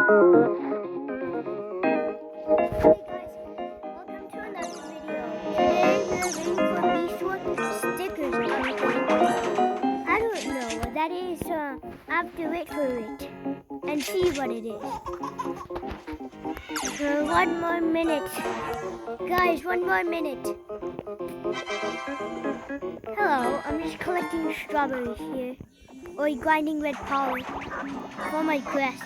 That is, I have to wait for it and see what it is. One more minute. Guys, one more minute. Hello, I'm just collecting strawberries here. Or grinding red pollen for my quest.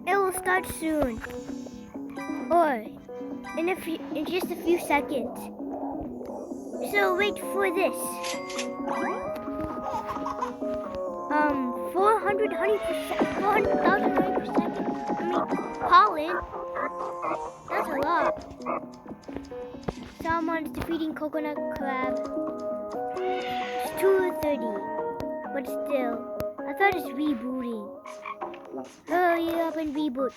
It will start soon, or in just a few seconds. So wait for this. 400 honey per second, 400,000 honey per second. I mean, pollen. That's a lot. Someone's defeating coconut crab. It's 2:30, but still, I thought it's rebooting. Hurry up and reboot.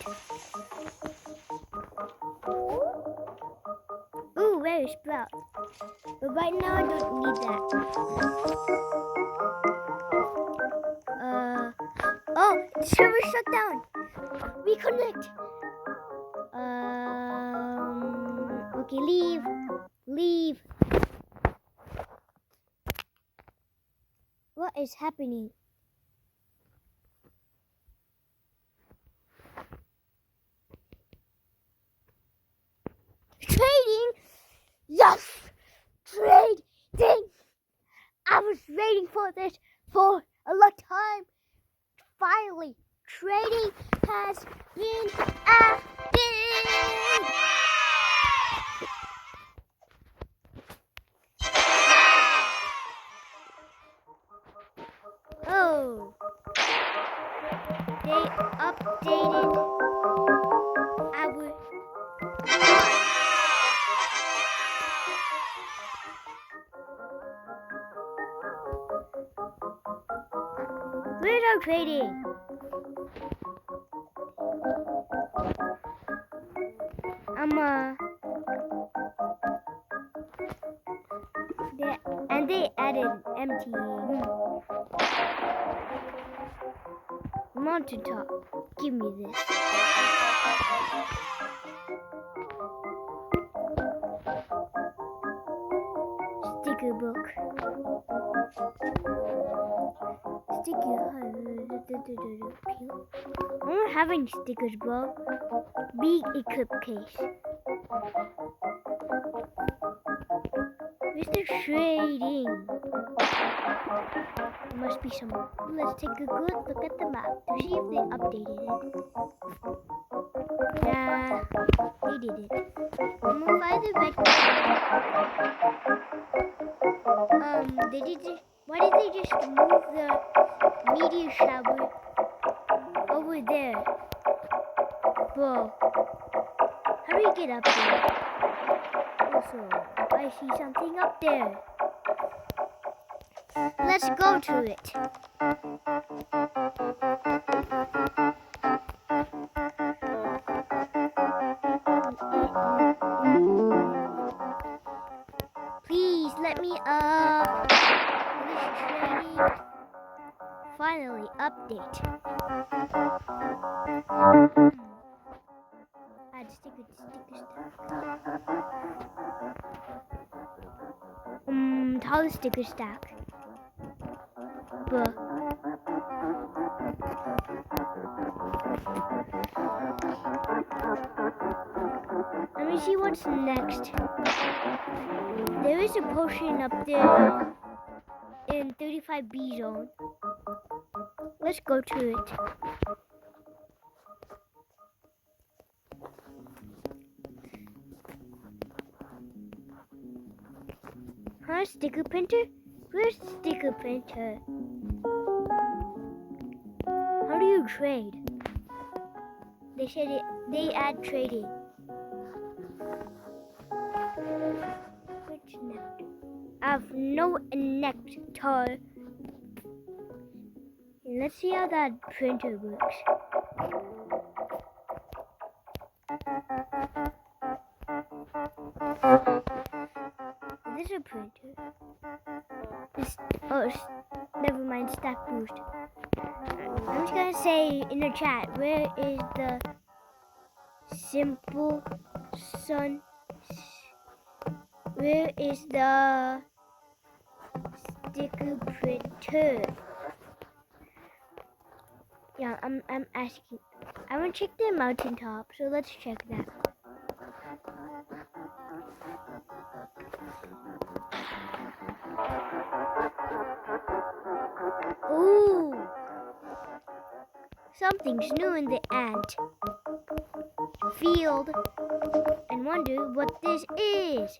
Ooh, where is Sprout? But right now I don't need that. Oh, the server shut down. Reconnect. Okay, leave. What is happening? Trading? Yes! Trading! I was waiting for this for a long time. Finally, trading has been added! Oh, they updated our... Where's our trading? They added empty mountaintop. Give me this. Sticker book. I'm not having stickers, bro. Big equip case. Where's the trading? There must be some. Let's take a good look at the map to see if they updated it. Nah, they did it. I'm gonna buy the red. Why did they just move the meteor shower over there? Bro, how do you get up there? Also, I see something up there. Let's go to it. Please let me up. Finally, update. Add sticker stack. Tall sticker stack. Bruh. Let me see what's next. There is a potion up there in 35B zone. Let's go to it. Huh? Sticker printer? Where's the sticker printer? How do you trade? They said they add trading. Which nectar? I have no nectar. Let's see how that printer works. Is this a printer? Never mind, stack boost. I'm just gonna say in the chat, where is the simple sun? Where is the sticker printer? Yeah, I'm asking. I want to check the mountaintop, so let's check that. Ooh! Something's new in the ant field, and wonder what this is.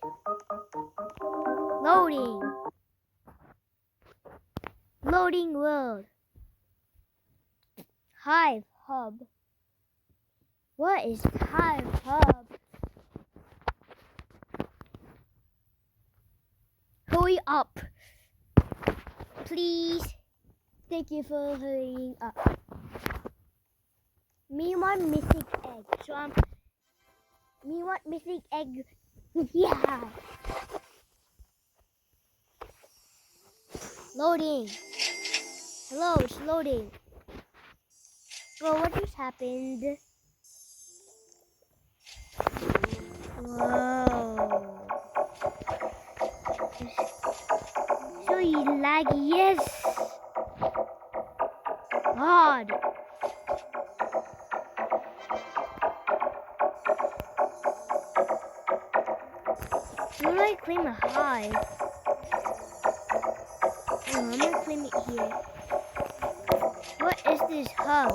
Loading. Loading world. Hive hub. What is Hive hub? Hurry up. Please. Thank you for hurrying up. Me want missing egg. So me want missing egg. Yeah. Loading. Hello, it's loading. Bro, what just happened? Whoa. So laggy, yes. God. How do I claim a hive? Oh, I'm gonna claim it here. What is this hub?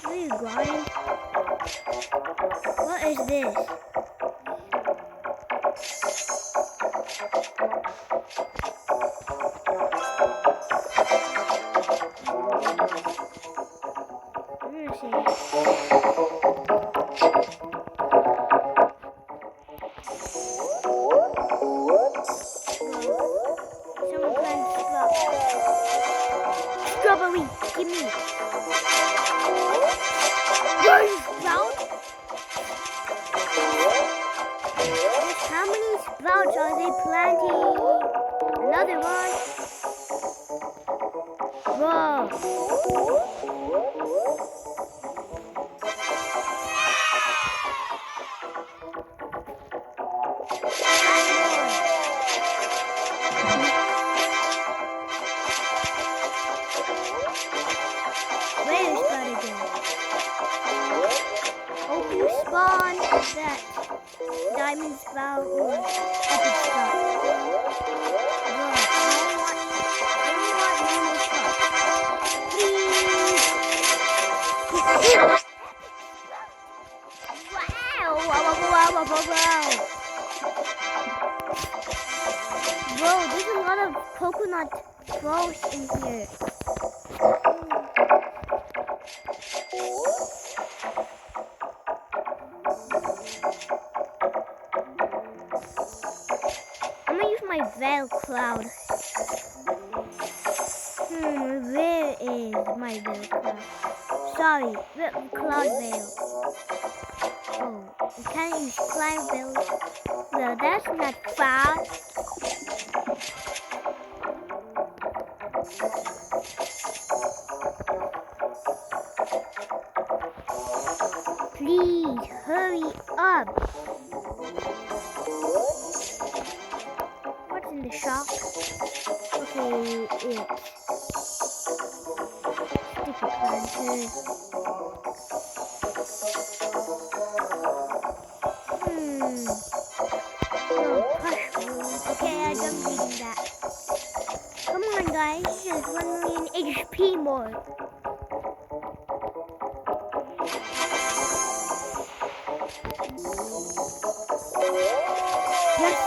Are you grind? What is this? I'm gonna say someone planned strawberry. Give me. Sprout? How many sprouts are they planting? Another one. Whoa. Where is that again? Hope you spawn that diamond sprout or epic sprout. Bro, I don't want normal sprout. Please. Wow. Bro, there's a lot of coconut sprouts in here. I'm gonna use my veil cloud. Where is my veil cloud? Sorry, cloud veil. Oh, you can't use cloud veil. No, that's not fast. Please hurry up. What's in the shop? Okay, it's sticky planter. Oh, crush wounds. Okay, I'm done reading that. Come on, guys. Just 1 million HP more. Yes.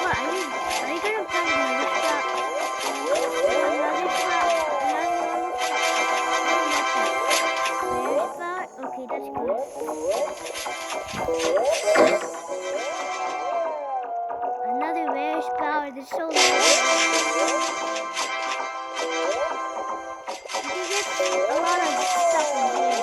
What, are you gonna plant another shop? Where's power? There's so low. You get a lot of stuff in here.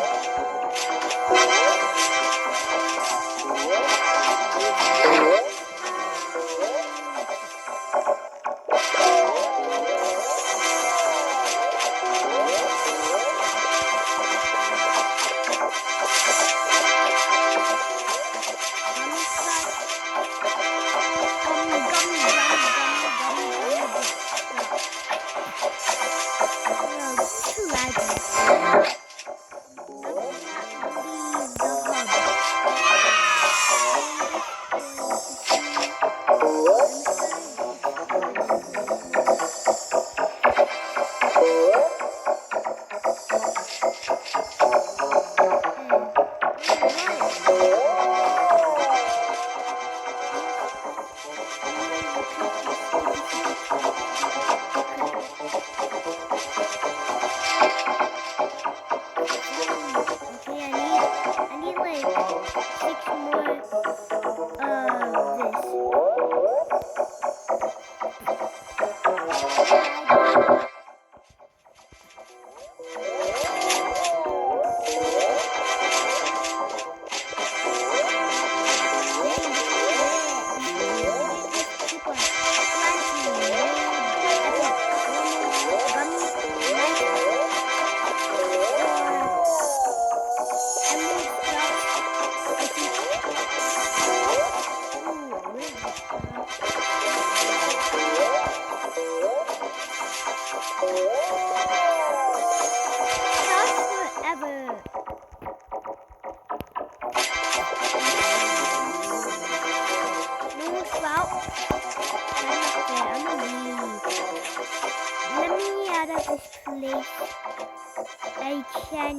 I can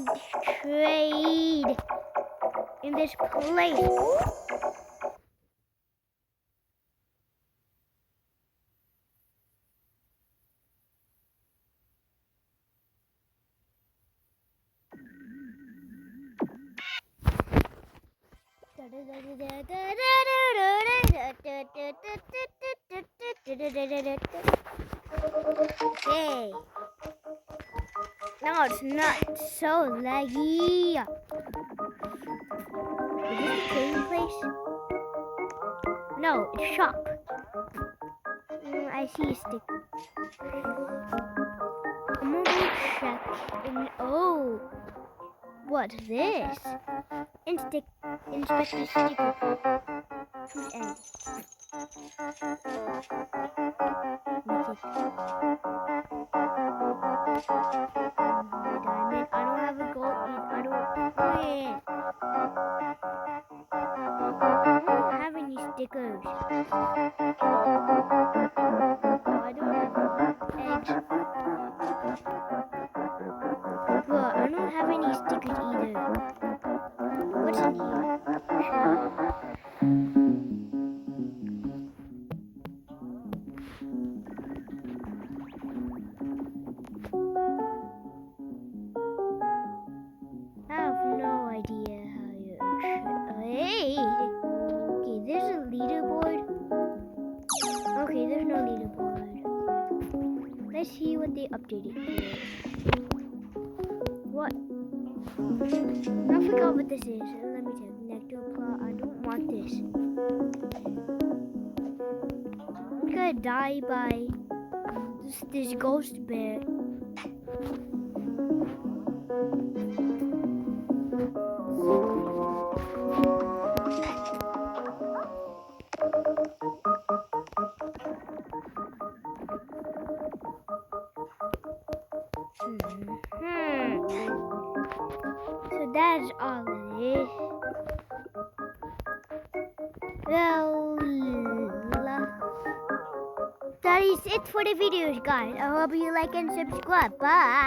trade in this place. Okay. No, it's not so laggy. Is this the trading place? No, it's shop. I see a stick. I'm gonna check. Oh, what's this? Inspect the sticker. Choose end. Diamond. I don't have a gold. I don't have any stickers. I don't have eggs. Well, I don't have any stickers either. What's in here? I have no idea how you hey! Okay, there's a leaderboard. Okay, there's no leaderboard. Let's see what they updated here. What? I forgot what this is. Let me check. Nectar plot. I don't want this. I'm gonna die by this ghost bear. So that's all it is. Well, that is it for the videos, guys. I hope you like and subscribe. Bye.